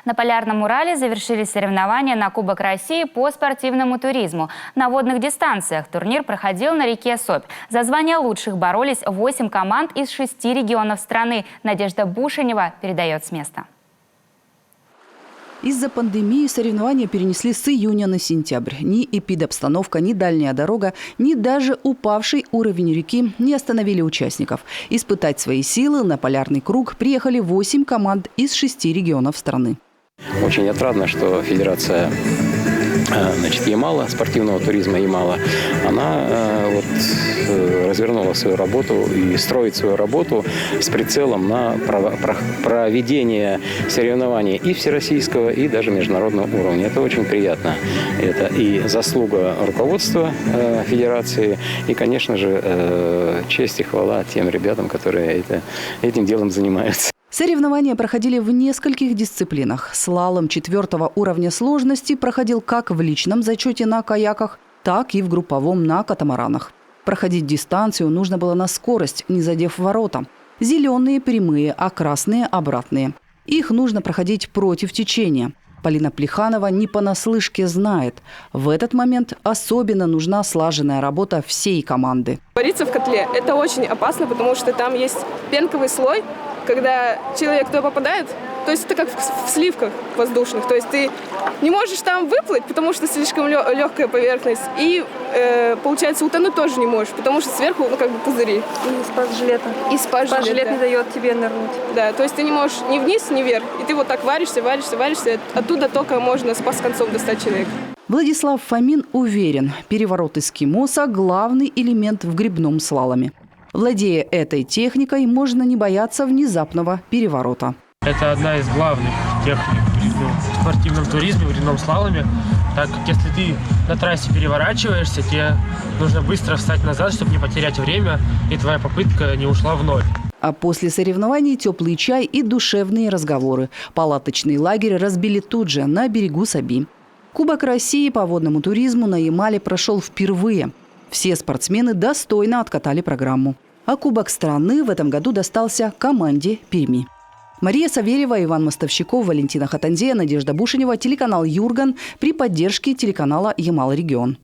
На Полярном Урале завершились соревнования на Кубок России по спортивному туризму. На водных дистанциях турнир проходил на реке Собь. За звание лучших боролись 8 команд из 6 регионов страны. Надежда Бушенева передает с места. Из-за пандемии соревнования перенесли с июня на сентябрь. Ни эпидобстановка, ни дальняя дорога, ни даже упавший уровень реки не остановили участников. Испытать свои силы на Полярный круг приехали 8 команд из 6 регионов страны. Очень отрадно, что Федерация Ямала, спортивного туризма Ямала, она развернула свою работу и строит свою работу с прицелом на проведение соревнований и всероссийского, и даже международного уровня. Это очень приятно. Это и заслуга руководства Федерации, и, конечно же, честь и хвала тем ребятам, которые этим делом занимаются. Соревнования проходили в нескольких дисциплинах. Слалом 4-го уровня сложности проходил как в личном зачете на каяках, так и в групповом на катамаранах. Проходить дистанцию нужно было на скорость, не задев ворота. Зеленые прямые, а красные обратные. Их нужно проходить против течения. Полина Плеханова не понаслышке знает. В этот момент особенно нужна слаженная работа всей команды. Вариться в котле – это очень опасно, потому что там есть пенковый слой. Когда человек туда попадает, то есть это как в сливках воздушных. То есть ты не можешь там выплыть, потому что слишком легкая поверхность. И, получается, утонуть тоже не можешь, потому что сверху, пузыри. И спас-жилета. И спас-жилет, не дает тебе нырнуть. Да, то есть ты не можешь ни вниз, ни вверх. И ты вот так варишься. Оттуда только можно спас-концом достать человека. Владислав Фомин уверен, переворот эскимоса – главный элемент в гребном слаломе. Владея этой техникой, можно не бояться внезапного переворота. Это одна из главных техник в спортивном туризме, в гребном слаломе. Так как если ты на трассе переворачиваешься, тебе нужно быстро встать назад, чтобы не потерять время, и твоя попытка не ушла в ноль. А после соревнований теплый чай и душевные разговоры. Палаточный лагерь разбили тут же, на берегу Соби. Кубок России по водному туризму на Ямале прошел впервые. Все спортсмены достойно откатали программу. А Кубок страны в этом году достался команде Перми. Мария Савельева, Иван Мостовщиков, Валентина Хатанзея, Надежда Бушенева, телеканал «Юрган» при поддержке телеканала «Ямал-Регион».